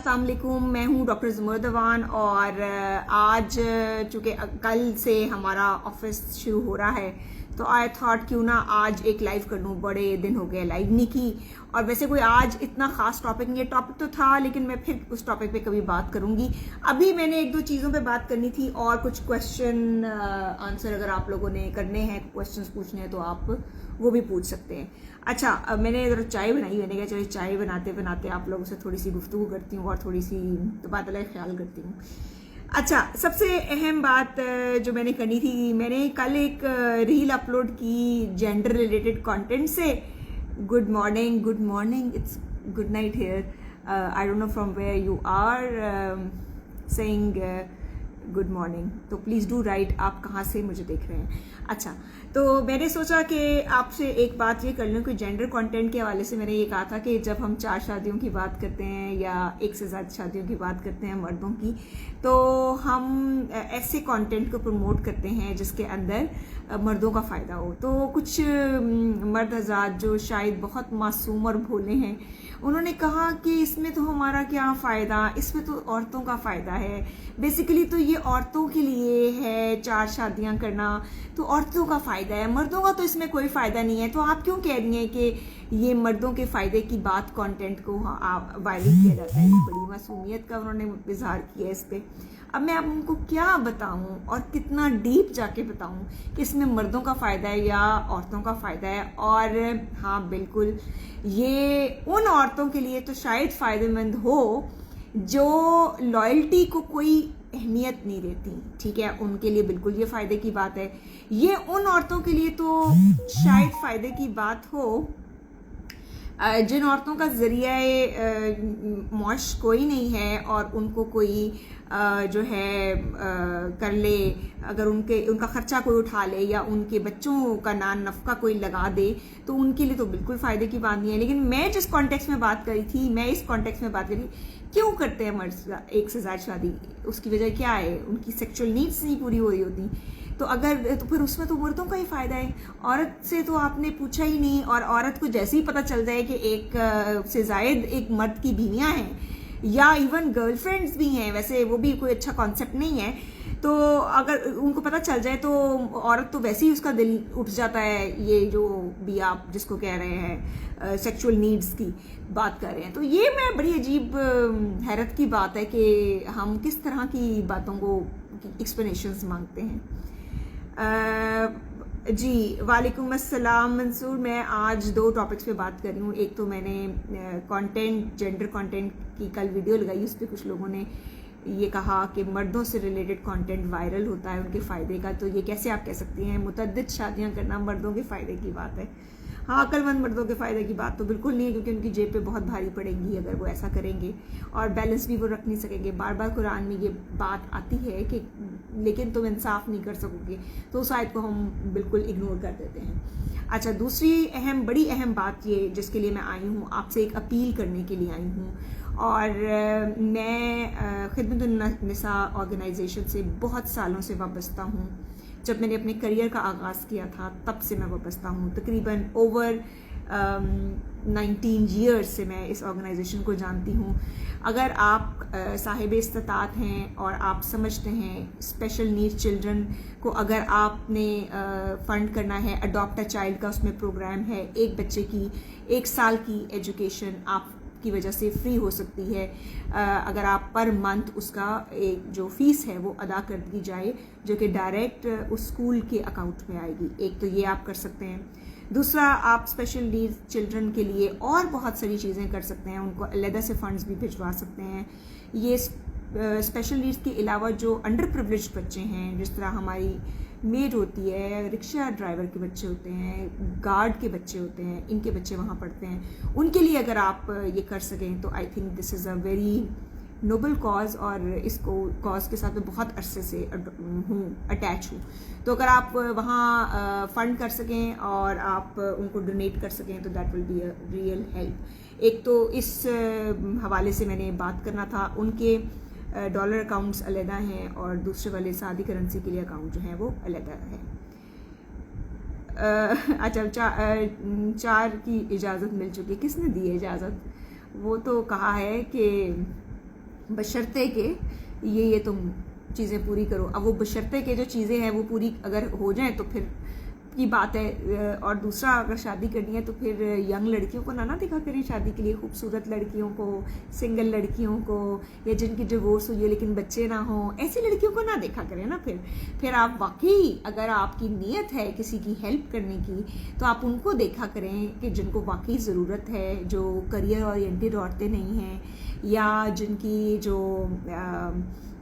अस्सलाम वालेकुम, मैं हूँ डॉक्टर ज़ुमर दवान और आज चूँकि कल से हमारा ऑफिस शुरू हो रहा है तो आई थॉट क्यों ना आज एक लाइव कर लूँ। बड़े दिन हो गए लाइव नहीं की। और वैसे कोई आज इतना ख़ास टॉपिक नहीं है, टॉपिक तो था लेकिन मैं फिर उस टॉपिक पे कभी बात करूँगी। अभी मैंने एक दो चीज़ों पे बात करनी थी और कुछ क्वेश्चन आंसर अगर आप लोगों ने करने हैं, क्वेश्चंस पूछने हैं तो आप वो भी पूछ सकते हैं। अच्छा, अब मैंने इधर चाय बनाई, मैंने कहा चलिए चाय बनाते बनाते आप लोगों से थोड़ी सी गुफ्तगू करती हूँ और थोड़ी सी तबादला ख्याल करती हूँ। अच्छा, सबसे अहम बात जो मैंने करनी थी, मैंने कल एक रील अपलोड की जेंडर रिलेटेड कंटेंट से। Good morning, it's good night here, I don't know from where you are saying good morning, तो प्लीज़ डू राइट आप कहाँ से मुझे देख रहे हैं। अच्छा, तो मैंने सोचा कि आपसे एक बात ये कर लूँ कि जेंडर कंटेंट के हवाले से मैंने ये कहा था कि जब हम 4 शादियों की बात करते हैं या एक से ज़्यादा शादियों की बात करते हैं मर्दों की, तो हम ऐसे कंटेंट को प्रमोट करते हैं जिसके अंदर मर्दों का फ़ायदा हो। तो कुछ मर्द हज़रात जो शायद बहुत मासूम और भोले हैं, उन्होंने कहा कि इसमें तो हमारा क्या फ़ायदा, इसमें तो औरतों का फ़ायदा है, बेसिकली तो ये औरतों के लिए है 4 शादियां करना, तो औरतों का फ़ायदा है, मर्दों का तो इसमें कोई फ़ायदा नहीं है। तो आप क्यों कह रही हैं कि ये मर्दों के फ़ायदे की बात कंटेंट को वायरल किया जाता है। बड़ी मासूमियत का उन्होंने इजहार किया इस पर। अब मैं आप उनको क्या बताऊं और कितना डीप जाके बताऊं कि इसमें मर्दों का फ़ायदा है या औरतों का फ़ायदा है। और हाँ बिल्कुल, ये उन औरतों के लिए तो शायद फ़ायदेमंद हो जो लॉयल्टी को कोई अहमियत नहीं देती, ठीक है, उनके लिए बिल्कुल ये फ़ायदे की बात है। ये उन औरतों के लिए तो शायद फ़ायदे की बात हो जिन औरतों का ज़रिया मौश कोई नहीं है और उनको कोई जो है कर ले, अगर उनका ख़र्चा कोई उठा ले या उनके बच्चों का नान नफ़का कोई लगा दे, तो उनके लिए तो बिल्कुल फ़ायदे की बात नहीं है। लेकिन मैं जिस कॉन्टेक्स्ट में बात करी थी, मैं इस कॉन्टेक्स्ट में बात करी क्यों करते हैं मर्द एक से ज़्यादा शादी, उसकी वजह क्या है, उनकी सेक्सुअल नीड्स नहीं पूरी हो रही होती, तो अगर तो फिर उसमें तो मर्दों का ही फ़ायदा है। औरत से तो आपने पूछा ही नहीं, और औरत को जैसे ही पता चल जाए कि एक से ज़ायद एक मर्द की बीवियाँ हैं या इवन गर्लफ्रेंड्स भी हैं, वैसे वो भी कोई अच्छा कॉन्सेप्ट नहीं है, तो अगर उनको पता चल जाए तो औरत तो वैसे ही उसका दिल उठ जाता है। ये जो भी आप जिसको कह रहे हैं सेक्सुअल नीड्स की बात कर रहे हैं, तो ये मैं बड़ी अजीब हैरत की बात है कि हम किस तरह की बातों को एक्सप्लेनेशंस मांगते हैं। जी वालेकुम अस्सलाम मंसूर, मैं आज 2 टॉपिक्स पे बात कर रही हूँ। एक तो मैंने कंटेंट, जेंडर कंटेंट की कल वीडियो लगाई, उस पर कुछ लोगों ने ये कहा कि मर्दों से रिलेटेड कंटेंट वायरल होता है उनके फ़ायदे का, तो ये कैसे आप कह सकती हैं मुतअद्दिद शादियाँ करना मर्दों के फ़ायदे की बात है। हाँ, अक्लमंद मर्दों के फ़ायदे की बात तो बिल्कुल नहीं है, क्योंकि उनकी जेब पे बहुत भारी पड़ेगी अगर वो ऐसा करेंगे, और बैलेंस भी वो रख नहीं सकेंगे। बार बार कुरान में ये बात आती है कि लेकिन तुम इंसाफ नहीं कर सकोगे, तो उस आयत को हम बिल्कुल इग्नोर कर देते हैं। अच्छा, दूसरी बड़ी अहम बात ये जिसके लिए मैं आई हूँ, आपसे एक अपील करने के लिए आई हूँ, और मैं खिदमत निसा ऑर्गेनाइजेशन से बहुत सालों से वाबस्ता हूँ। जब मैंने अपने करियर का आगाज़ किया था तब से मैं वाबस्ता हूँ, तकरीबन ओवर 19 ईयर्स से मैं इस ऑर्गेनाइजेशन को जानती हूँ। अगर आप साहिब इस्तात हैं और आप समझते हैं स्पेशल नीड चिल्ड्रन को अगर आपने फ़ंड करना है, अडॉप्ट अ चाइल्ड का उसमें प्रोग्राम है, एक बच्चे की 1 साल की एजुकेशन आप की वजह से फ्री हो सकती है अगर आप पर मंथ उसका एक जो फीस है वो अदा कर दी जाए, जो कि डायरेक्ट उस स्कूल के अकाउंट में आएगी। एक तो ये आप कर सकते हैं। दूसरा, आप स्पेशल नीड्स चिल्ड्रन के लिए और बहुत सारी चीज़ें कर सकते हैं, उनको अलहदा से फंड्स भी भिजवा सकते हैं। ये स्पेशल नीड्स के अलावा जो अंडर प्रिविलेज बच्चे हैं, जिस तरह हमारी मेड होती है, रिक्शा ड्राइवर के बच्चे होते हैं, गार्ड के बच्चे होते हैं, इनके बच्चे वहाँ पढ़ते हैं, उनके लिए अगर आप ये कर सकें तो I think this is a very noble cause, और इसको कॉज के साथ मैं बहुत अरसे से अटैच हूँ। तो अगर आप वहाँ फ़ंड कर सकें और आप उनको डोनेट कर सकें तो that will be a real help. एक तो इस हवाले से मैंने बात करना था, उनके डॉलर अकाउंट्स अलहदा हैं और दूसरे वाले सादी करेंसी के लिए अकाउंट जो हैं वो अलहदा है। अच्छा, 4 की इजाज़त मिल चुकी है। किसने दी है इजाज़त? वो तो कहा है कि बशर्ते के ये तुम चीज़ें पूरी करो। अब वो बशर्ते के जो चीज़ें हैं वो पूरी अगर हो जाएं तो फिर की बात है। और दूसरा, अगर शादी करनी है तो फिर यंग लड़कियों को ना देखा करें शादी के लिए, खूबसूरत लड़कियों को, सिंगल लड़कियों को, या जिनकी डिवोर्स हुई है लेकिन बच्चे ना हो, ऐसी लड़कियों को ना देखा करें ना। फिर आप वाकई अगर आपकी नीयत है किसी की हेल्प करने की तो आप उनको देखा करें कि जिनको वाकई ज़रूरत है, जो करियर ओरिएंटेड औरतें नहीं हैं, या जिनकी जो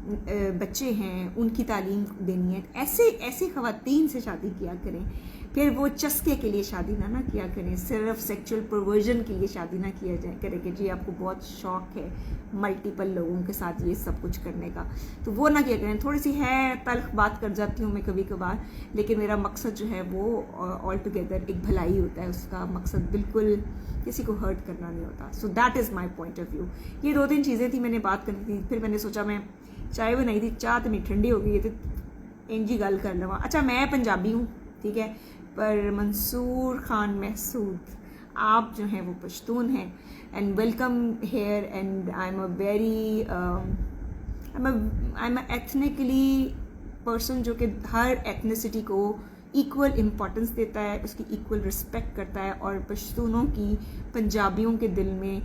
बच्चे हैं उनकी तालीम देनी है। ऐसे ख़वातीन से शादी किया करें। फिर वो चस्के के लिए शादी ना किया करें, सिर्फ सेक्सुअल परवर्जन के लिए शादी ना किया जाए करे कि जी आपको बहुत शौक़ है मल्टीपल लोगों के साथ ये सब कुछ करने का, तो वो ना किया करें। थोड़ी सी है तल्ख बात कर जाती हूँ मैं कभी कभार, लेकिन मेरा मकसद जो है वो ऑल टुगेदर एक भलाई होता है। उसका मकसद बिल्कुल किसी को हर्ट करना नहीं होता। So that is my point of view. ये 2-3 चीज़ें थी मैंने बात करनी थी। फिर मैंने सोचा मैं चाय बनाई थी, चाह तो मेरी ठंडी हो गई है तो इंजी गल कर लवा। अच्छा, मैं पंजाबी हूँ, ठीक है, पर मंसूर खान महसूद आप जो हैं वो पश्तून हैं। And welcome here, and I am a very I am ethnically person जो कि हर एथनिसिटी को इक्वल इम्पोर्टेंस देता है, उसकी इक्वल रिस्पेक्ट करता है। और पश्तूनों की, पंजाबियों के दिल में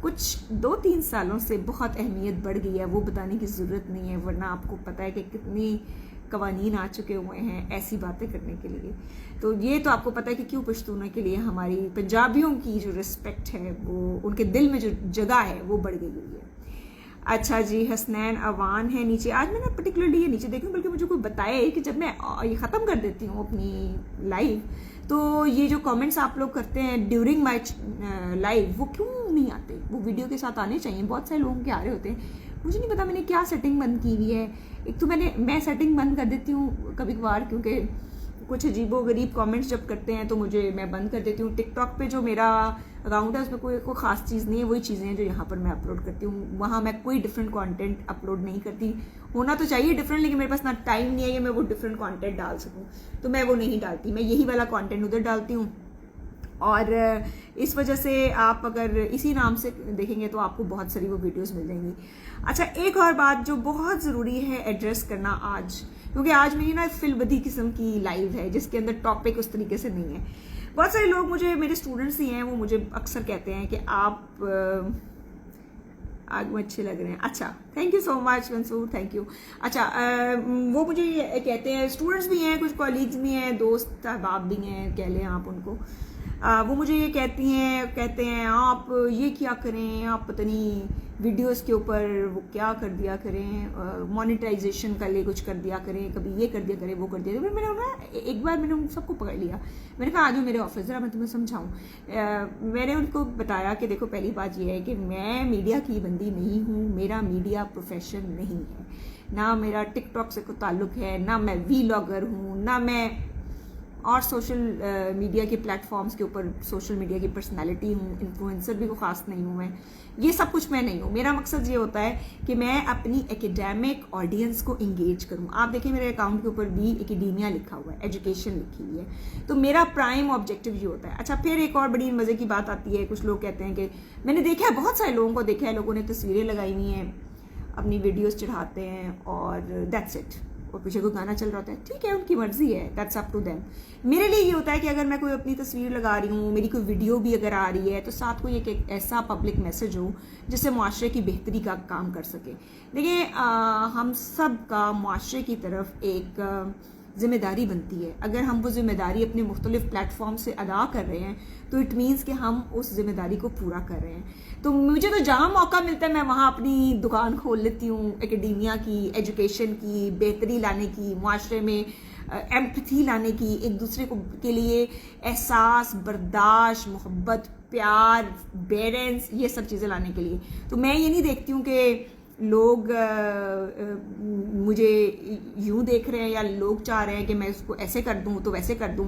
कुछ 2-3 सालों से बहुत अहमियत बढ़ गई है, वो बताने की ज़रूरत नहीं है, वरना आपको पता है कि कितनी कवानीन आ चुके हुए हैं ऐसी बातें करने के लिए। तो ये तो आपको पता है कि क्यों पश्तूनों के लिए हमारी पंजाबियों की जो रिस्पेक्ट है, वो उनके दिल में जो जगह है वो बढ़ गई हुई है। अच्छा जी, हसनैन अवान है नीचे। आज मैं ना पर्टिकुलरली ये नीचे देखूँ, बल्कि मुझे कोई बताए कि जब मैं ये ख़त्म कर देती हूँ अपनी लाइव, तो ये जो कमेंट्स आप लोग करते हैं ड्यूरिंग माय लाइव, वो क्यों नहीं आते? वो वीडियो के साथ आने चाहिए। बहुत सारे लोगों के आ रहे होते हैं, मुझे नहीं पता मैंने क्या सेटिंग बंद की हुई है। एक तो मैं सेटिंग बंद कर देती हूँ कभी कभार, क्योंकि कुछ अजीबो गरीब कमेंट्स जब करते हैं तो मैं बंद कर देती हूँ। टिकटॉक पे जो मेरा अकाउंट है उसमें कोई ख़ास चीज़ नहीं है, वही चीज़ें हैं जो यहाँ पर मैं अपलोड करती हूँ। वहाँ मैं कोई डिफरेंट कंटेंट अपलोड नहीं करती। होना तो चाहिए डिफरेंट, लेकिन मेरे पास ना टाइम नहीं है कि मैं वो डिफरेंट कंटेंट डाल सकूँ, तो मैं वो नहीं डालती। मैं यही वाला कंटेंट उधर डालती हूँ। और इस वजह से आप अगर इसी नाम से देखेंगे तो आपको बहुत सारी वो वीडियोस मिल जाएंगी। अच्छा, एक और बात जो बहुत ज़रूरी है एड्रेस करना आज, क्योंकि आज मेरी ना फिलबदी किस्म की लाइव है जिसके अंदर टॉपिक उस तरीके से नहीं है। बहुत सारे लोग मुझे, मेरे स्टूडेंट्स ही हैं, वो मुझे अक्सर कहते हैं कि आप आज में अच्छे लग रहे हैं। अच्छा, thank you so much Mansoor, thank you. अच्छा, वो मुझे कहते हैं, स्टूडेंट्स भी हैं, कुछ कॉलीग्स भी हैं, दोस्त अहबाब भी हैं, कह लें आप उनको। वो मुझे ये कहते हैं आप ये क्या करें, आप पता नहीं वीडियोस के ऊपर वो क्या कर दिया करें, मोनेटाइजेशन का लिए कुछ कर दिया करें, कभी ये कर दिया करें, वो कर दिया करें। मैंने ना एक बार मैंने उन सबको पकड़ लिया, मैंने कहा आ जाओ मेरे ऑफिस, ज़रा मैं तुम्हें समझाऊँ। मैंने उनको बताया कि देखो, पहली बात ये है कि मैं मीडिया की बंदी नहीं हूँ, मेरा मीडिया प्रोफेशन नहीं है, ना मेरा टिकटॉक से कोई ताल्लुक है, ना मैं वीलॉगर हूँ, ना मैं और सोशल मीडिया के प्लेटफॉर्म्स के ऊपर सोशल मीडिया की पर्सनालिटी हूँ, इन्फ्लुएंसर भी को खास नहीं हूँ मैं, ये सब कुछ मैं नहीं हूँ। मेरा मकसद ये होता है कि मैं अपनी एकेडमिक ऑडियंस को इंगेज करूँ। आप देखिए मेरे अकाउंट के ऊपर भी एकेडेमिया लिखा हुआ है, एजुकेशन लिखी हुई है, तो मेरा प्राइम ऑब्जेक्टिव ये होता है। अच्छा, फिर एक और बड़ी मज़े की बात आती है, कुछ लोग कहते हैं कि मैंने देखा है, बहुत सारे लोगों को देखा है, लोगों ने तस्वीरें लगाई हुई हैं, अपनी वीडियोज़ चढ़ाते हैं और दैट्स इट, और पीछे कोई गाना चल रहा होता है, ठीक है, उनकी मर्जी है, दैट्स अप टू देम। मेरे लिए ये होता है कि अगर मैं कोई अपनी तस्वीर लगा रही हूँ, मेरी कोई वीडियो भी अगर आ रही है, तो साथ कोई एक ऐसा पब्लिक मैसेज हो जिससे मुआशरे की बेहतरी का काम कर सके। देखिए, हम सब का मुआशरे की तरफ एक जिम्मेदारी बनती है। अगर हम वो जिम्मेदारी अपने मुख्तलिफ प्लेटफॉर्म से अदा कर रहे हैं तो इट मीन्स कि हम उस जिम्मेदारी को पूरा कर रहे हैं। तो मुझे तो जहाँ मौका मिलता है मैं वहाँ अपनी दुकान खोल लेती हूँ, एकेडेमिया की, एजुकेशन की, बेहतरी लाने की, मुआशरे में एम्पैथी लाने की, एक दूसरे को के लिए एहसास, बर्दाश्त, मोहब्बत, प्यार, बेरेंस, ये सब चीज़ें लाने के लिए। तो मैं ये नहीं देखती हूँ कि लोग मुझे यूं देख रहे हैं या लोग चाह रहे हैं कि मैं उसको ऐसे कर दूं तो वैसे कर दूं,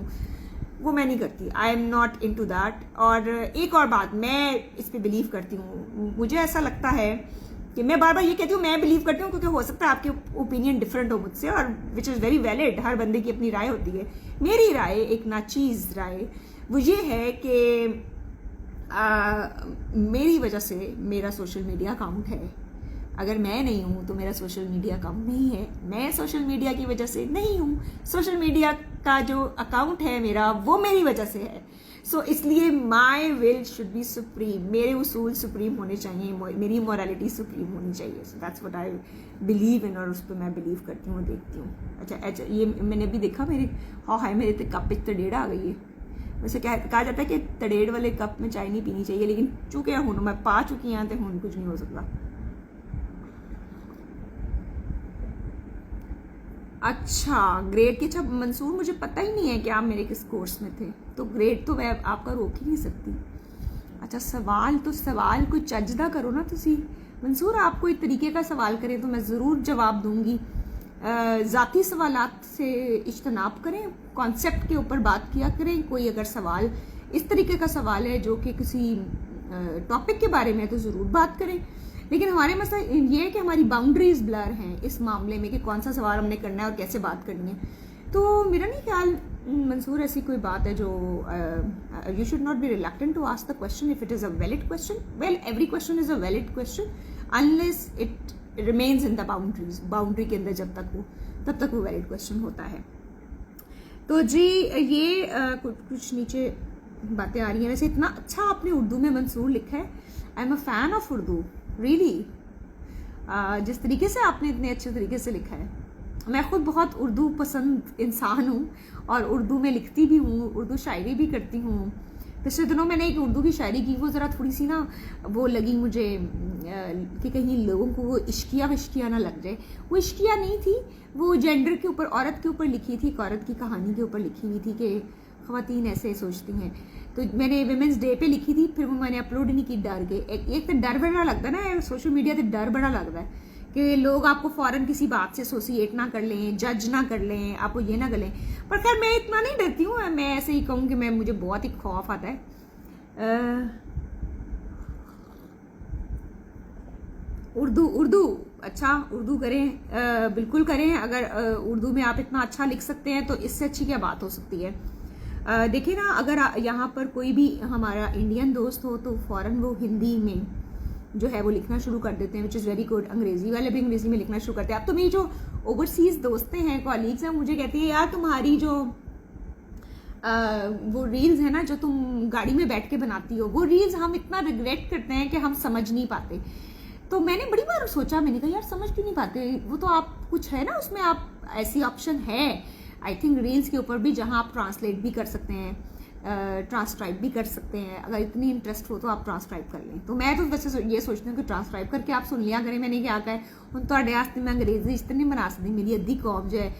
वो मैं नहीं करती। आई एम नॉट इनटू दैट। और एक और बात, मैं इस पे बिलीव करती हूँ, मुझे ऐसा लगता है कि मैं बार बार ये कहती हूँ मैं बिलीव करती हूँ, क्योंकि हो सकता है आपके ओपिनियन डिफरेंट हो मुझसे, और विच इज़ वेरी वैलिड, हर बंदे की अपनी राय होती है। मेरी राय, एक नाचीज़ राय, वो ये है कि मेरी वजह से मेरा सोशल मीडिया अकाउंट है। अगर मैं नहीं हूँ तो मेरा सोशल मीडिया कम नहीं है, मैं सोशल मीडिया की वजह से नहीं हूँ, सोशल मीडिया का जो अकाउंट है मेरा वो मेरी वजह से है। सो इसलिए my will should be supreme, मेरे उसूल सुप्रीम होने चाहिए, मेरी मोरालिटी सुप्रीम होनी चाहिए। So that's what I believe in, और उस पर मैं बिलीव करती हूँ, देखती हूँ। अच्छा, ये मैंने अभी देखा मेरे हाय मेरे कप पे तड़ेड़ आ गई है। वैसे कहा जाता है कि तड़ेड़ वाले कप में चाय नहीं पीनी चाहिए, लेकिन चूंकि हूँ मैं पा चुकी हाँ तो हूँ कुछ नहीं हो सकता। अच्छा, ग्रेड के, अच्छा मंसूर मुझे पता ही नहीं है कि आप मेरे किस कोर्स में थे, तो ग्रेड तो मैं आपका रोक ही नहीं सकती। अच्छा, सवाल कोई चजदा करो ना तुसी मंसूर, आप कोई तरीके का सवाल करें तो मैं ज़रूर जवाब दूंगी। ज़ाती सवालात से इज्तनाब करें, कॉन्सेप्ट के ऊपर बात किया करें। कोई अगर सवाल इस तरीके का सवाल है जो कि किसी टॉपिक के बारे में है तो ज़रूर बात करें, लेकिन हमारे मसला ये है कि हमारी बाउंड्रीज ब्लर हैं इस मामले में कि कौन सा सवाल हमने करना है और कैसे बात करनी है। तो मेरा नहीं ख्याल मंसूर ऐसी कोई बात है जो you should not be reluctant to ask the question if it is a valid question. Well, every question is a valid question unless it remains in the boundaries, boundary के अंदर जब तक वो तब तक वो वैलिड क्वेश्चन होता है। तो जी ये कुछ नीचे बातें आ रही हैं। वैसे इतना अच्छा आपने उर्दू में मंसूर लिखा है, आई am a fan of Urdu really. जिस तरीके से आपने इतने अच्छे तरीके से लिखा है, मैं खुद बहुत उर्दू पसंद इंसान हूँ और उर्दू में लिखती भी हूँ, उर्दू शायरी भी करती हूँ। पिछले दिनों मैंने एक उर्दू की शायरी की, वो ज़रा थोड़ी सी ना वो लगी मुझे कि कहीं लोगों को वो इश्किया विश्किया ना लग जाए। वो इश्किया नहीं थी, वो जेंडर के ऊपर, औरत के ऊपर लिखी थी, एक औरत की कहानी के ऊपर लिखी हुई थी कि ख़वातीन ऐसे सोचती हैं। तो मैंने वुमेंस डे पे लिखी थी, फिर वो मैंने अपलोड नहीं की डर के। एक तो डर बड़ा लगता है ना सोशल मीडिया से, डर बड़ा लगता है कि लोग आपको फौरन किसी बात से एसोसिएट ना कर लें, जज ना कर लें, आपको ये ना कर लें। पर खैर मैं इतना नहीं डरती हूँ, मैं ऐसे ही कहूँ कि मुझे बहुत ही खौफ आता है। उर्दू अच्छा, उर्दू करें, बिल्कुल करें। अगर उर्दू में आप इतना अच्छा लिख सकते हैं तो इससे अच्छी क्या बात हो सकती है। देखिए ना, अगर यहाँ पर कोई भी हमारा इंडियन दोस्त हो तो फ़ौरन वो हिंदी में जो है वो लिखना शुरू कर देते हैं, विच इज़ वेरी गुड। अंग्रेज़ी वाले भी अंग्रेज़ी में लिखना शुरू करते हैं। अब तो मेरी जो ओवरसीज़ दोस्तें हैं, कॉलीग्स हैं, मुझे कहती है यार तुम्हारी जो वो रील्स है ना जो तुम गाड़ी में बैठ के बनाती हो, वो रील्स हम इतना रिग्रेट करते हैं कि हम समझ नहीं पाते। तो मैंने बड़ी बार सोचा, मैंने कहा यार समझ क्यों नहीं पाते, वो तो आप कुछ है ना उसमें, आप ऐसी ऑप्शन है आई थिंक रील्स के ऊपर भी जहां आप ट्रांसलेट भी कर सकते हैं, ट्रांसक्राइब भी कर सकते हैं। अगर इतनी इंटरेस्ट हो तो आप ट्रांसक्राइब कर लें। तो मैं तो वैसे ये सोचती हूँ कि ट्रांसक्राइब करके आप सुन लिया करें। मैंने क्या कहा है हूँ ਤੁਹਾਡੇ वास्ते मैं अंग्रेजी इस तरह नहीं बना सकती, मेरी अद्धी कौम जो है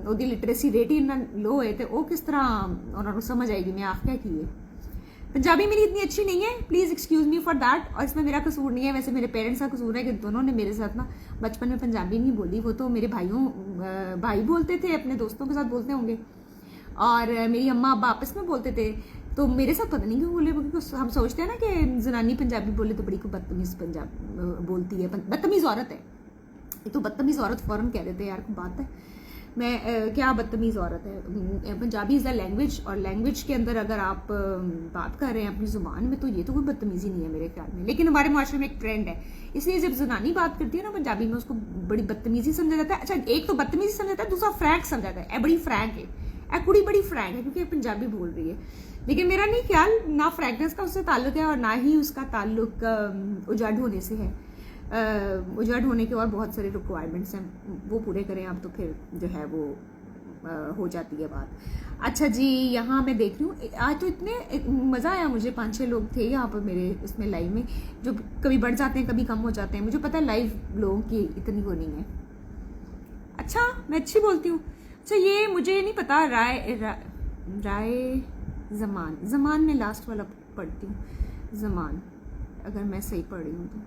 ਉਹਦੀ लिटरेसी रेट ही इन्ना लो है तो वो किस तरह उन्होंने समझ आएगी मैं आख क्या की है। पंजाबी मेरी इतनी अच्छी नहीं है, please excuse me for that. और इसमें मेरा कसूर नहीं है, वैसे मेरे पेरेंट्स का कसूर है कि दोनों ने मेरे साथ ना बचपन में पंजाबी नहीं बोली। वो तो मेरे भाई बोलते थे, अपने दोस्तों के साथ बोलते होंगे, और मेरी अम्मा अब्बा आपस में बोलते थे। तो मेरे साथ पता नहीं क्यों बोले, क्योंकि हम सोचते हैं ना कि जनानी पंजाबी बोले तो बड़ी को बदतमीज़ पंजाब बोलती है, बदतमीज़ औरत है। तो बदतमीज़ औरत फ़ौरन कह देते हैं यार कोई बात है, मैं क्या बदतमीज़ औरत है। पंजाबी इज़ द लैंग्वेज, और लैंग्वेज के अंदर अगर आप बात कर रहे हैं अपनी ज़ुबान में तो ये तो कोई बदतमीज़ी नहीं है मेरे ख्याल में। लेकिन हमारे माशरे में एक ट्रेंड है, इसलिए जब जनानी बात करती है ना पंजाबी में उसको बड़ी बदतमीज़ी समझा जाता है। अच्छा, एक तो बदतमीज़ी समझा जाता है, दूसरा फ्रैंक समझा जाता है, बड़ी फ्रैंक है, कुड़ी बड़ी फ्रैंक है क्योंकि पंजाबी बोल रही है। लेकिन मेरा नहीं ख्याल ना फ्रैंकनेस का उससे ताल्लुक है और ना ही उसका ताल्लुक उजाड़ होने से है। उजाड़ होने के और बहुत सारे रिक्वायरमेंट्स हैं, वो पूरे करें आप तो फिर जो है वो हो जाती है बात। अच्छा जी, यहाँ मैं देख रही हूँ आज तो इतने मज़ा आया मुझे, 5-6 लोग थे यहाँ पर मेरे इसमें लाइव में, जो कभी बढ़ जाते हैं कभी कम हो जाते हैं। मुझे पता है लाइव लोगों की इतनी वो नहीं है। अच्छा, मैं अच्छी बोलती हूँ। अच्छा, ये मुझे नहीं पता, राय जमान में लास्ट वाला पढ़ती हूँ, जमान, अगर मैं सही पढ़ रही हूँ तो।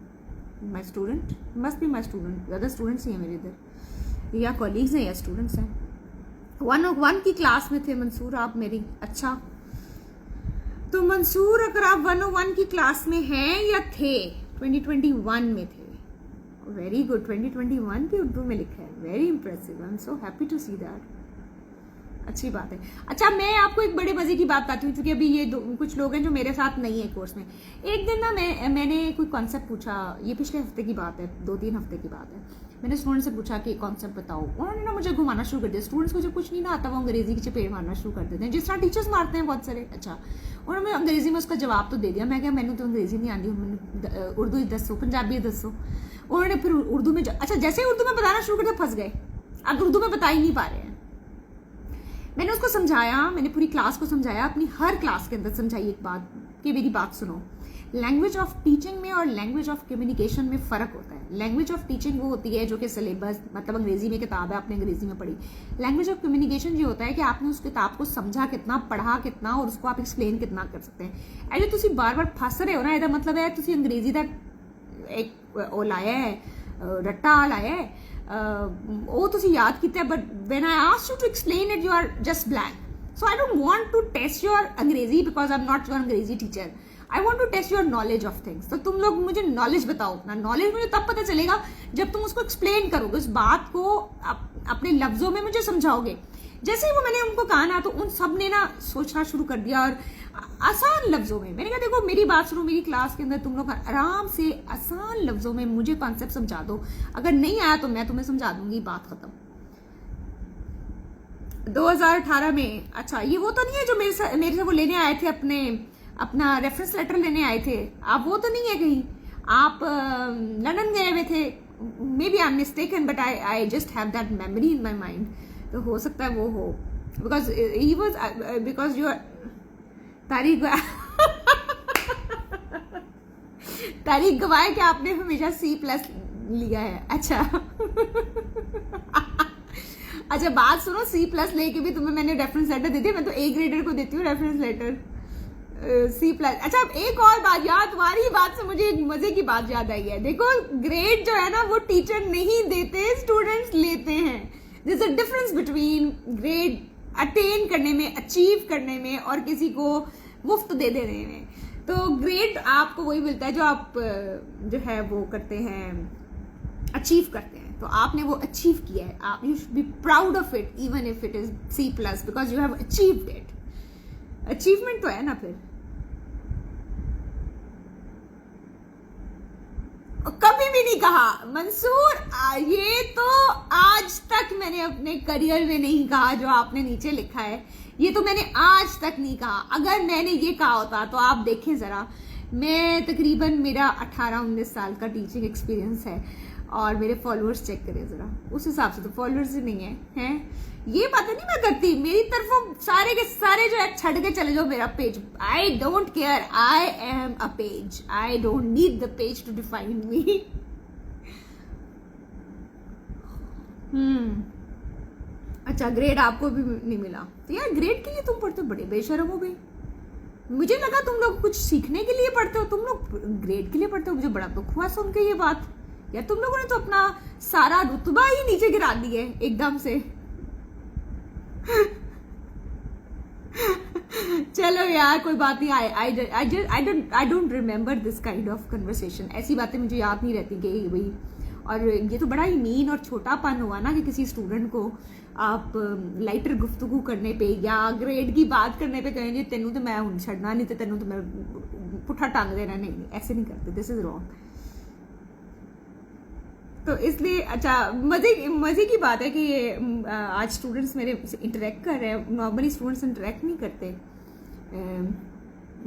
My student must be my student, ज़्यादा स्टूडेंट्स ही हैं मेरे इधर, या कॉलीग्स हैं या स्टूडेंट्स हैं। 101 की क्लास में थे मंसूर आप मेरी। अच्छा, तो मंसूर अगर आप 101 की क्लास में हैं या थे, 2021 में थे, वेरी गुड, 2021 की उर्दू में लिखा है, very impressive, I am so happy to see that. अच्छी बात है। अच्छा, मैं आपको एक बड़े मजे की बात बताती हूँ, क्योंकि अभी ये कुछ लोग हैं जो मेरे साथ नहीं है कोर्स में। एक दिन ना मैंने कोई कॉन्सेप्ट पूछा, ये पिछले हफ्ते की बात है, 2-3 हफ्ते की बात है। मैंने स्टूडेंट से पूछा कि कॉन्सेप्ट बताओ, उन्होंने ना मुझे घुमाना शुरू कर दिया। स्टूडेंट्स को जब कुछ नहीं ना आता वो अंग्रेजी की चपेट मारना शुरू कर देते हैं, जिस तरह टीचर्स मारते हैं बहुत सारे। अच्छा, उन्होंने अंग्रेजी में उसका जवाब तो दे दिया। मैं क्या, मैंने तो अंग्रेजी नहीं आती, मैंने उर्दू ही दसो, पंजाबी दसो। उन्होंने फिर उर्दू में, अच्छा जैसे ही उर्दू में बताना शुरू कर दिया फंस गए, अब उर्दू में बता ही नहीं पा रहे हैं। मैंने उसको समझाया, मैंने पूरी क्लास को समझाया, अपनी हर क्लास के अंदर समझाई एक बात कि मेरी बात सुनो, लैंग्वेज ऑफ टीचिंग में और लैंग्वेज ऑफ कम्युनिकेशन में फ़र्क होता है। लैंग्वेज ऑफ टीचिंग वो होती है जो कि सिलेबस, मतलब अंग्रेजी में किताब है, आपने अंग्रेजी में पढ़ी। लैंग्वेज ऑफ कम्युनिकेशन ये होता है कि आपने उस किताब को समझा कितना, पढ़ा कितना, और उसको आप एक्सप्लेन कितना कर सकते हैं। ऐसे तुम बार बार फंस रहे हो ना, ਇਹਦਾ मतलब है तुम अंग्रेजी का एक वो लाया है, रट्टा लाया है, वो तुम याद किया, but when I asked you to explain it you are just blank. So I don't want to test your अंग्रेजी because I am not your अंग्रेजी teacher. I want to test your knowledge of things. तो तुम लोग मुझे knowledge बताओ अपना। Knowledge मुझे तब पता चलेगा जब तुम उसको एक्सप्लेन करोगे, उस बात को अपने लफ्जों में मुझे समझाओगे। जैसे ही वो मैंने उनको कहा ना, तो उन सब ने ना सोचना शुरू कर दिया, और आसान लफ्जों में। मैंने कहा देखो मेरी बात सुनो, मेरी क्लास के अंदर तुम लोग आराम से आसान लफ्जों में मुझे कॉन्सेप्ट समझा दो, अगर नहीं आया तो मैं तुम्हें समझा दूंगी, बात खत्म। 2018 में, अच्छा ये वो तो नहीं है जो मेरे से वो लेने आए थे, अपना रेफरेंस लेटर लेने आए थे आप, वो तो नहीं है कहीं आप लंदन गए हुए थे? Maybe I am mistaken, but I just have that memory in my mind. तो हो सकता है वो हो, because he was, because you तारीख तारीख गवाह कि आपने हमेशा C+ लिया है। अच्छा अच्छा बात सुनो, C+ लेके भी तुम्हें मैंने रेफरेंस लेटर दे दिया। मैं तो A ग्रेडर को देती हूँ रेफरेंस लेटर, C+। अच्छा एक और बात याद, तुम्हारी बात से मुझे एक मजे की बात याद आई है। देखो ग्रेड जो है ना वो टीचर नहीं देते, स्टूडेंट्स लेते हैं। This is a difference between grade attain करने में, अचीव करने में, और किसी को मुफ्त दे देने में। तो ग्रेड आपको वही मिलता है जो आप जो है वो करते हैं, अचीव करते हैं। तो आपने वो अचीव किया है, आप you should be proud of it even if it is C+, because you have achieved it. Achievement तो है ना। फिर कभी भी नहीं कहा मंसूर, ये तो आज तक मैंने अपने करियर में नहीं कहा जो आपने नीचे लिखा है, ये तो मैंने आज तक नहीं कहा। अगर मैंने ये कहा होता तो आप देखें जरा, मैं तकरीबन मेरा 18-19 साल का टीचिंग एक्सपीरियंस है, और मेरे फॉलोअर्स चेक करें जरा, उस हिसाब से तो फॉलोअर्स ही नहीं है, हैं? ये बातें नहीं मैं करती, मेरी तरफों सारे के सारे जो है छड़ के चले जाओ मेरा page. I don't care, I am a page, I don't need the page to define me. अच्छा ग्रेड आपको भी नहीं मिला, तो यार ग्रेड के लिए तुम पढ़ते हो, बड़े बेशरम हो भाई। मुझे लगा तुम लोग कुछ सीखने के लिए पढ़ते हो, तुम लोग ग्रेड के लिए पढ़ते हो। मुझे बड़ा दुख हुआ सुन के ये बात, यार तुम लोगों ने तो अपना सारा रुतबा ही नीचे गिरा दिए एकदम से। चलो यार कोई बात नहीं, I don't remember this kind of conversation. ऐसी बातें मुझे याद नहीं रहती कि भाई, और ये तो बड़ा ही मीन और छोटापन हुआ ना कि किसी स्टूडेंट को आप लाइटर गुफ्तगू करने पे या ग्रेड की बात करने पे कहेंगे तेनू तो मैं हूं छड़ना नहीं, तो तेनू तो मैं पुट्ठा टांग देना। नहीं, ऐसे नहीं करते, दिस इज रॉन्ग। तो इसलिए अच्छा मजे की बात है कि आज स्टूडेंट्स मेरे इंटरेक्ट कर रहे हैं। नॉर्मली स्टूडेंट्स इंटरेक्ट नहीं करते,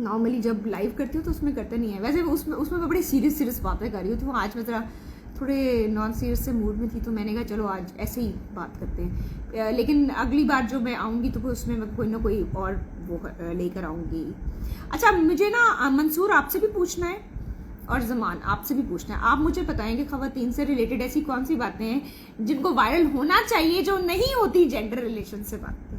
नॉर्मली जब लाइव करती हूँ तो उसमें करते नहीं है। वैसे उसमें मैं बड़ी सीरियस बातें कर रही हूँ, तो आज मैं ज़रा थोड़े नॉन सीरियस से मूड में थी, तो मैंने कहा चलो आज ऐसे ही बात करते हैं। लेकिन अगली बार जो मैं आऊँगी तो उसमें मैं कोई ना कोई और वो लेकर आऊँगी। अच्छा मुझे ना मंसूर आपसे भी पूछना है, और जमान आपसे भी पूछना है। आप मुझे बताएं कि ख़वातीन से रिलेटेड ऐसी कौन सी बातें हैं जिनको वायरल होना चाहिए जो नहीं होती जेंडर रिलेशन से बातें।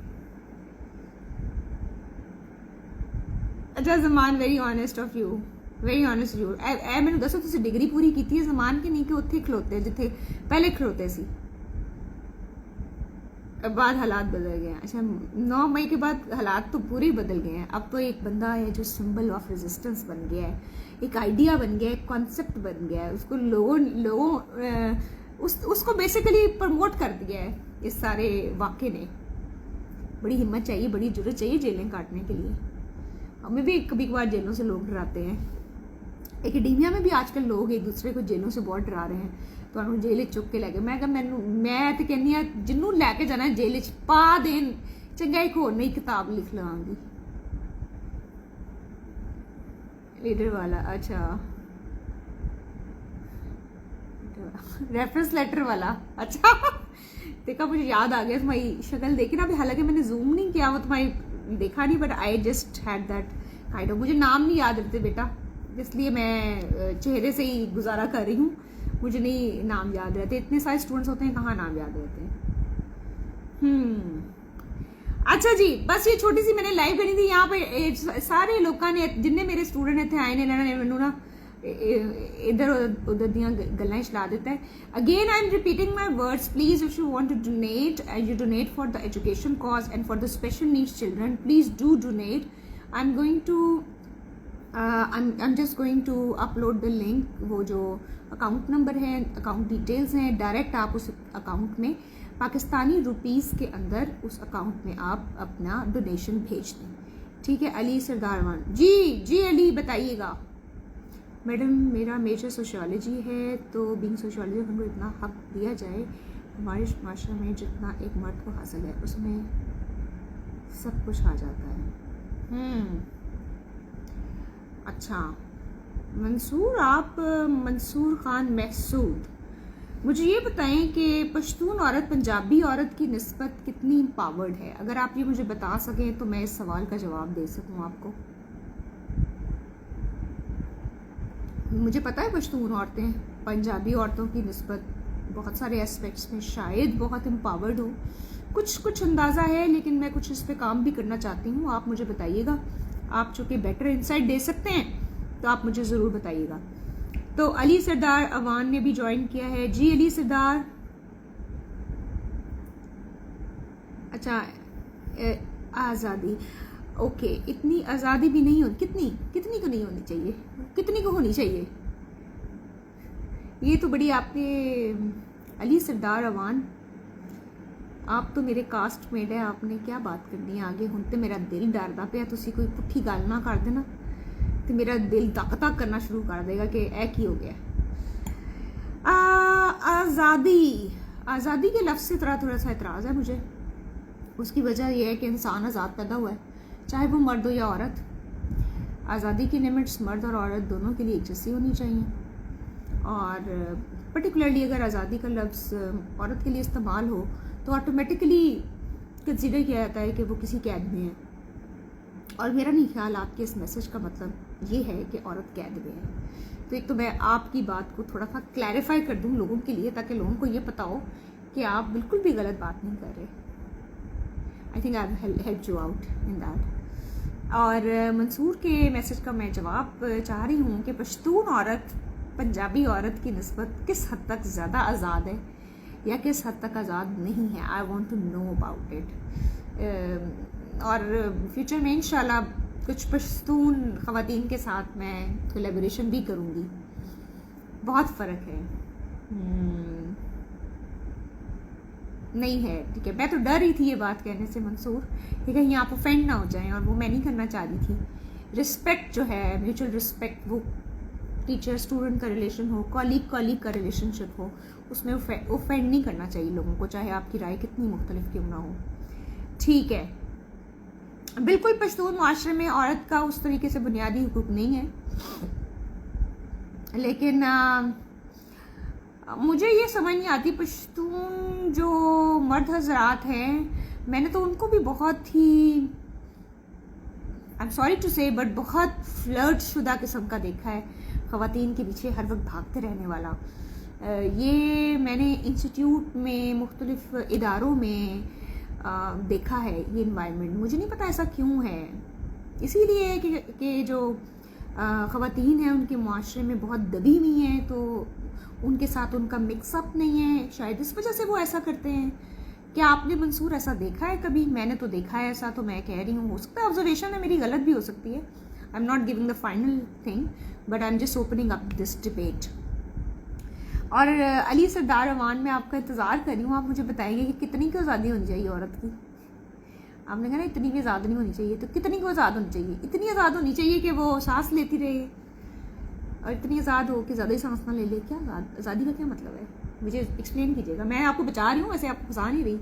अच्छा Zaman, very honest of you, very honest you. मैंने दसो तुसी डिग्री पूरी की है जमान की नहीं कि उत्थे खलोते जिथे पहले खलोते सी, बाद हालात बदल गए हैं। अच्छा 9 मई के बाद हालात तो पूरे बदल गए हैं। अब तो एक बंदा है जो सिंबल ऑफ रेजिस्टेंस बन गया है, एक आइडिया बन गया है, एक कॉन्सेप्ट बन गया है, उसको लोगों उसको बेसिकली प्रमोट कर दिया है इस सारे वाक़े ने। बड़ी हिम्मत चाहिए, बड़ी जरूरत चाहिए जेलें काटने के लिए। हमें भी कभी कभार जेलों से लोग डराते हैं। एकेडेमिया में भी आजकल लोग एक दूसरे को जेलों से बहुत डरा रहे हैं। तो जेल चुक के लैके मैं तो कहनी हाँ जिन्हों लैके जाना जेल पा देन, चंगा एक होर नई किताब लिख लवांगी। लीडर वाला, अच्छा रेफरेंस लेटर वाला, अच्छा देखा मुझे याद आ गया तुम्हारी शक्ल देखी ना अभी, हालांकि मैंने जूम नहीं किया वो तुम्हारी देखा नहीं, but I just had that kind of. मुझे नाम नहीं याद रहते बेटा, इसलिए मैं चेहरे से ही गुजारा कर रही हूँ, मुझे नहीं नाम याद रहते। इतने सारे स्टूडेंट्स होते हैं, कहाँ नाम याद रहते हैं। अच्छा जी, बस ये छोटी सी मैंने लाइव करी थी। यहाँ पे सारे लोगों ने जिन्ने मेरे स्टूडेंट इतने आए ने मैनू ना इधर उधर दियां गल्लां छड़ा दिता है। Again I am repeating my words, please if you want to donate, you donate for the education cause and for the special needs children, please do donate. I am going to I'm just going to upload the link, वो जो account number है, account details हैं, direct आप उस account में Pakistani rupees के अंदर उस अकाउंट में आप अपना डोनेशन भेज दें, ठीक है। अली सरदारवान जी अली बताइएगा। मैडम मेरा मेजर सोशियोलॉजी है, तो बीइंग सोशियोलॉजी हमको इतना हक दिया जाए, हमारे माशरे में जितना एक मर्द को हासिल है उसमें सब कुछ आ जाता है। अच्छा मंसूर, आप मंसूर खान महसूद, मुझे ये बताएं कि पश्तून औरत पंजाबी औरत की निस्बत कितनी एम्पावर्ड है। अगर आप ये मुझे बता सकें तो मैं इस सवाल का जवाब दे सकूं आपको। मुझे पता है पश्तून औरतें पंजाबी औरतों की निस्बत बहुत सारे एस्पेक्ट्स में शायद बहुत एम्पावर्ड हो, कुछ अंदाज़ा है, लेकिन मैं कुछ इस पर काम भी करना चाहती हूँ। आप मुझे बताइएगा, आप चूँकि बेटर इंसाइट दे सकते हैं तो आप मुझे ज़रूर बताइएगा। तो अली सरदार अवान ने भी ज्वाइन किया है। जी अली सरदार, अच्छा आज़ादी, ओके, इतनी आज़ादी भी नहीं होनी, कितनी को नहीं होनी चाहिए, कितनी को होनी चाहिए, ये तो बड़ी आपने अली सरदार अवान, आप तो मेरे कास्टमेट है, आपने क्या बात करनी है आगे। हुण तो मेरा दिल डरदा पिया, तुसी कोई पुट्ठी गल ना कर देना तो मेरा दिल धक धक करना शुरू कर देगा कि ऐ की हो गया। आज़ादी के लफ्ज़ से थोड़ा सा एतराज़ है मुझे। उसकी वजह यह है कि इंसान आज़ाद पैदा हुआ है, चाहे वो मर्द हो या औरत। आज़ादी की लिमिट्स मर्द और औरत दोनों के लिए एक जैसी होनी चाहिए, और पर्टिकुलरली अगर आज़ादी का लफ्ज़ औरत के लिए इस्तेमाल हो तो ऑटोमेटिकली कंसीडर किया जाता है कि वो किसी कैद में है। और मेरा नहीं ख्याल आपके इस मैसेज का मतलब ये है कि औरत कैद में है। तो एक तो मैं आपकी बात को थोड़ा सा क्लैरिफाई कर दूं लोगों के लिए, ताकि लोगों को ये पता हो कि आप बिल्कुल भी गलत बात नहीं कर रहे। I think I have helped you out in that. और मंसूर के मैसेज का मैं जवाब चाह रही हूँ कि पश्तून औरत पंजाबी औरत की निस्बत किस हद तक ज़्यादा आज़ाद है या किस हद तक आज़ाद नहीं है। I want to know about it. और फ्यूचर में इंशाल्लाह कुछ पश्तून ख़वातीन के साथ मैं कोलैबोरेशन भी करूँगी। बहुत फ़र्क है, नहीं है, ठीक है। मैं तो डर रही थी ये बात कहने से मंसूर कि कहीं आप ऑफेंड ना हो जाएं, और वो मैं नहीं करना चाह रही थी। रिस्पेक्ट जो है, म्यूचुअल रिस्पेक्ट, वो टीचर स्टूडेंट का रिलेशन हो, कॉलीग का रिलेशनशिप हो, उसमें ऑफेंड नहीं करना चाहिए लोगों को, चाहे आपकी राय कितनी मुख्तलिफ क्यों ना हो, ठीक है। बिल्कुल पश्तून माशरे में औरत का उस तरीके से बुनियादी हुकूक नहीं है, लेकिन मुझे ये समझ नहीं आती पश्तून जो मर्द हजरात हैं, मैंने तो उनको भी बहुत ही, आई एम सॉरी टू से, बट बहुत फ्लर्ट शुदा किस्म का देखा है, ख़वातीन के पीछे हर वक्त भागते रहने वाला। ये मैंने इंस्टीट्यूट में, मुख्तलिफ इदारों में देखा है ये इन्वायरमेंट। मुझे नहीं पता ऐसा क्यों है, इसीलिए कि जो ख़वातीन हैं उनके माशरे में बहुत दबी हुई हैं, तो उनके साथ उनका मिक्सअप नहीं है, शायद इस वजह से वो ऐसा करते हैं। क्या आपने मंसूर ऐसा देखा है कभी? मैंने तो देखा है ऐसा, तो मैं कह रही हूँ, हो सकता है ऑब्जर्वेशन है मेरी, गलत भी हो सकती है। आई am not giving the final thing, but I am just opening up this debate. और अली सरदार अवान, मैं आपका इंतज़ार कर रही हूँ, आप मुझे बताएंगे कि कितनी की आज़ादी होनी चाहिए औरत की। आपने कहा ना इतनी भी आज़ाद नहीं होनी चाहिए, तो कितनी को आज़ाद होनी चाहिए? इतनी आज़ाद होनी चाहिए कि वो सांस लेती रहे, और इतनी आज़ाद हो कि ज़्यादा ही सांस ना ले ले। क्या आज़ादी का क्या मतलब है? मुझे एक्सप्लेन कीजिएगा। मैं आपको बचा रही हूँ, वैसे आपको फंसा नहीं रही।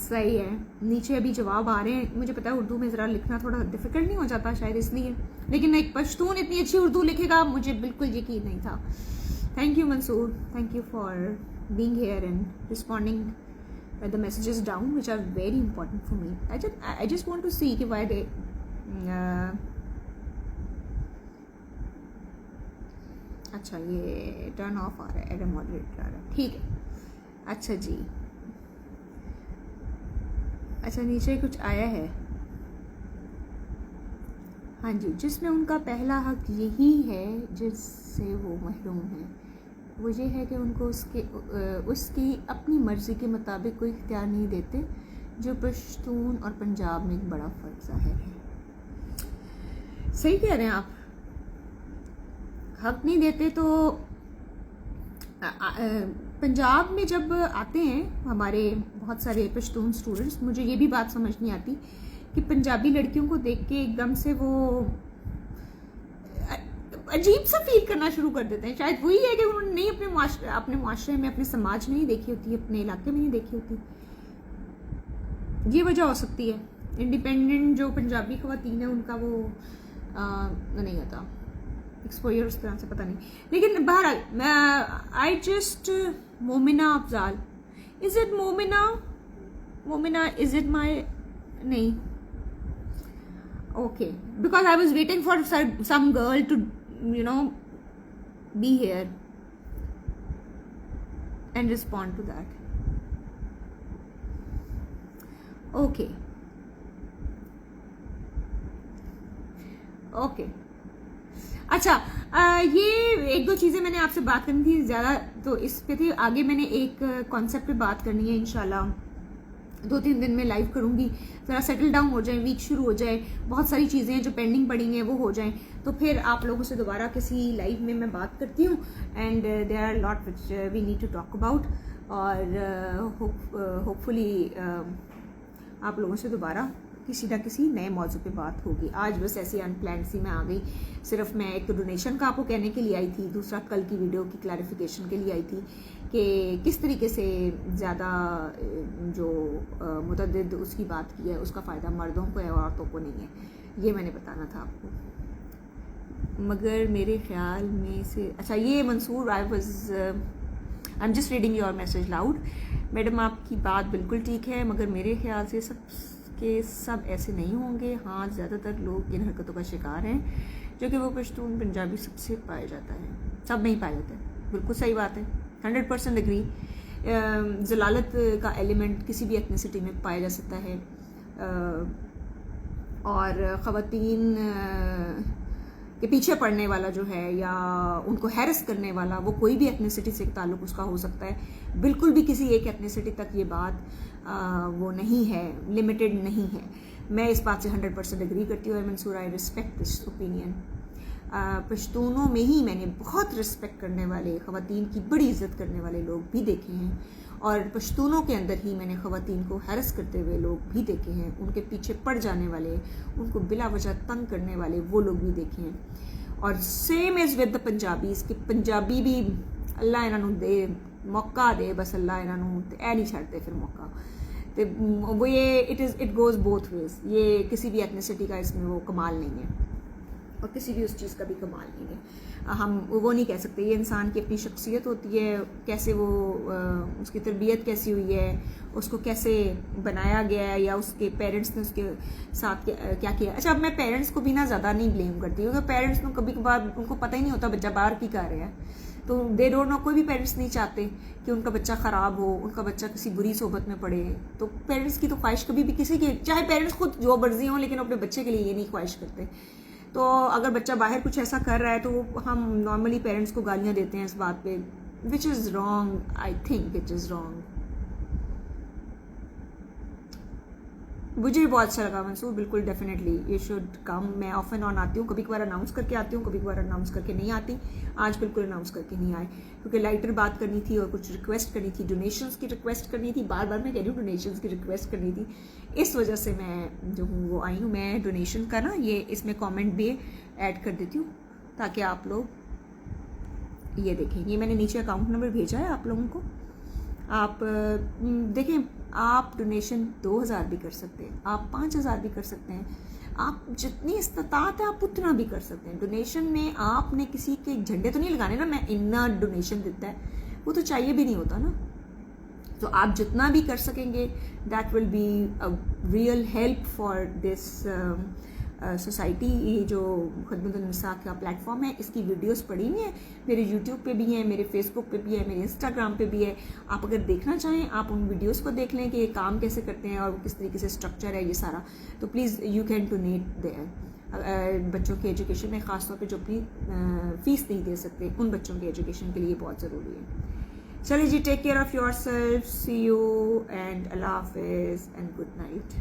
सही है, नीचे अभी जवाब आ रहे हैं। मुझे पता है उर्दू में ज़रा लिखना थोड़ा डिफिकल्ट नहीं हो जाता शायद इसलिए, लेकिन एक पश्तून इतनी अच्छी उर्दू लिखेगा मुझे बिल्कुल यकीन नहीं था। Thank you Mansoor, thank you for being here and responding the messages down which are very important for me. I just want to see कि व्हाई दे अच्छा ये टर्न ऑफ आ रहा है, एड मॉडरेटर आ रहा है, ठीक है। अच्छा जी, अच्छा नीचे कुछ आया है, हाँ जी, जिसमें उनका पहला हक यही है जिससे वो महरूम है, वो ये है कि उनको उसकी अपनी मर्ज़ी के मुताबिक कोई इख्तियार नहीं देते, जो पश्तून और पंजाब में एक बड़ा फ़र्क ज़ाहिर है। सही कह रहे हैं आप, हक नहीं देते। तो पंजाब में जब आते हैं हमारे बहुत सारे पश्तून स्टूडेंट्स, मुझे ये भी बात समझ नहीं आती कि पंजाबी लड़कियों को देख के एकदम से वो अजीब सा फील करना शुरू कर देते हैं। शायद वही है कि उन्होंने नहीं अपने माशरे में, अपने समाज में नहीं देखी होती, अपने इलाके में नहीं देखी होती। ये वजह हो सकती है। इंडिपेंडेंट जो पंजाबी ख़वातीन है उनका वो नहीं होता एक्सपोजर उस तरह से, पता नहीं। लेकिन बहरहाल I just Momina Afzal, is it Momina is it my, नहीं, okay, because I was waiting for some girl to be here and respond to that. Okay okay, अच्छा ये एक दो चीज़ें मैंने आपसे बात करनी थी ज़्यादा, तो इस पे थी। आगे मैंने एक कॉन्सेप्ट पे बात करनी है, इंशाल्लाह 2-3 दिन में लाइव करूँगी। ज़रा सेटल डाउन हो जाए, वीक शुरू हो जाए, बहुत सारी चीज़ें हैं जो पेंडिंग पड़ी हैं वो हो जाएं, तो फिर आप लोगों से दोबारा किसी लाइव में मैं बात करती हूँ। And there are lot which we need to talk about, और होपफुली आप लोगों से दोबारा किसी ना किसी नए मौजू पे बात होगी। आज बस ऐसी अनप्लान्ड सी मैं आ गई, सिर्फ मैं एक डोनेशन का आपको कहने के लिए आई थी, दूसरा कल की वीडियो की क्लैरिफिकेशन के लिए आई थी कि किस तरीके से ज़्यादा जो मुतअद्दिद उसकी बात की है उसका फ़ायदा मर्दों को है, औरतों को नहीं है। ये मैंने बताना था आपको। मगर मेरे ख्याल में से, अच्छा ये Mansoor, I am just reading your message loud. Madam आपकी बात बिल्कुल ठीक है, मगर मेरे ख्याल से सब ऐसे नहीं होंगे। हाँ, ज़्यादातर लोग इन हरकतों का शिकार हैं, जो कि वो पश्तून पंजाबी सबसे पाया जाता है, सब नहीं पाया जाता है। बिल्कुल सही बात है, 100% एग्री। जलालत का एलिमेंट किसी भी एथनिसिटी में पाया जा सकता है, और ख़वातीन के पीछे पड़ने वाला जो है या उनको हैरस करने वाला, वो कोई भी एथनिसिटी से ताल्लुक़ उसका हो सकता है। बिल्कुल भी किसी एक एथनिसिटी तक ये बात वो नहीं है, लिमिटेड नहीं है। मैं इस बात से 100% एग्री करती हूँ। Mansoor, I respect this opinion. पश्तूनों में ही मैंने बहुत रिस्पेक्ट करने वाले, ख़वातीन की बड़ी इज़्ज़त करने वाले लोग भी देखे हैं, और पश्तूनों के अंदर ही मैंने ख़वातीन को हैरस करते हुए लोग भी देखे हैं, उनके पीछे पड़ जाने वाले, उनको बिला वजह तंग करने वाले वो लोग भी देखे हैं। और same is with the Punjabis, कि पंजाबी भी अल्लाह इन्हों दे मौका दे, बस अल्लाह इन्हों ऐ नहीं छड़ते फिर मौका। तो वो ये इट गोज़ बोथ वेज। ये किसी भी एथनिसिटी का इसमें वो कमाल नहीं है, और किसी भी उस चीज़ का भी कमाल नहीं है। हम वो नहीं कह सकते। ये इंसान की अपनी शख्सियत होती है, कैसे वो उसकी तरबियत कैसी हुई है, उसको कैसे बनाया गया है, या उसके पेरेंट्स ने उसके साथ क्या किया। अच्छा, अब मैं पेरेंट्स को भी ना ज़्यादा नहीं ब्लेम करती, क्योंकि पेरेंट्स को कभी कभार उनको पता ही नहीं होता बच्चा बाहर की कर रहा है, तो दे डोंट नो। कोई भी पेरेंट्स नहीं चाहते कि उनका बच्चा ख़राब हो, उनका बच्चा किसी बुरी सोबत में पड़े। तो पेरेंट्स की तो ख्वाहिश कभी भी किसी की, चाहे पेरेंट्स खुद जो मर्जी हों, लेकिन अपने बच्चे के लिए ये नहीं ख्वाहिश करते। तो अगर बच्चा बाहर कुछ ऐसा कर रहा है तो हम नॉर्मली पेरेंट्स को गालियाँ देते हैं इस बात पे, which is wrong. I think it is wrong. मुझे भी बहुत अच्छा लगा मंसूर, बिल्कुल डेफिनेटली यू शुड कम। मैं ऑफ एंड ऑन आती हूँ, कभी कभार अनाउंस करके आती हूँ, कभी कभार अनाउंस करके नहीं आती। आज बिल्कुल अनाउंस करके नहीं आए क्योंकि लाइटर बात करनी थी और कुछ रिक्वेस्ट करनी थी, डोनेशंस की रिक्वेस्ट करनी थी। बार बार मैं कह रही हूँ डोनेशंस की रिक्वेस्ट करनी थी, इस वजह से मैं जो हूँ वो आई हूँ। मैं डोनेशन का ना ये इसमें कॉमेंट भी ऐड कर देती हूँ ताकि आप लोग ये देखें। ये मैंने नीचे अकाउंट नंबर भेजा है आप लोगों को, आप देखें। आप डोनेशन 2000 भी कर सकते हैं, आप 5000 भी कर सकते हैं, आप जितनी इस्तात है आप उतना भी कर सकते हैं। डोनेशन में आपने किसी के झंडे तो नहीं लगाने ना, मैं इतना डोनेशन देता है, वो तो चाहिए भी नहीं होता ना। तो आप जितना भी कर सकेंगे that will be a real help for this society. ये जो खिदमत-उन-निसा का प्लेटफॉर्म है, इसकी वीडियोस पड़ी हुई हैं, मेरे यूट्यूब पे भी हैं, मेरे फेसबुक पे भी है, मेरे इंस्टाग्राम पे भी है। आप अगर देखना चाहें आप उन वीडियोस को देख लें कि ये काम कैसे करते हैं और किस तरीके से स्ट्रक्चर है ये सारा। तो please you can donate there. बच्चों की एजुकेशन में ख़ासतौर पर जो अपनी फ़ीस नहीं दे सकते, उन बच्चों की एजुकेशन के लिए बहुत ज़रूरी है। चलिए जी, take care of yourself, see you and Allah हाफिज़ एंड गुड नाइट।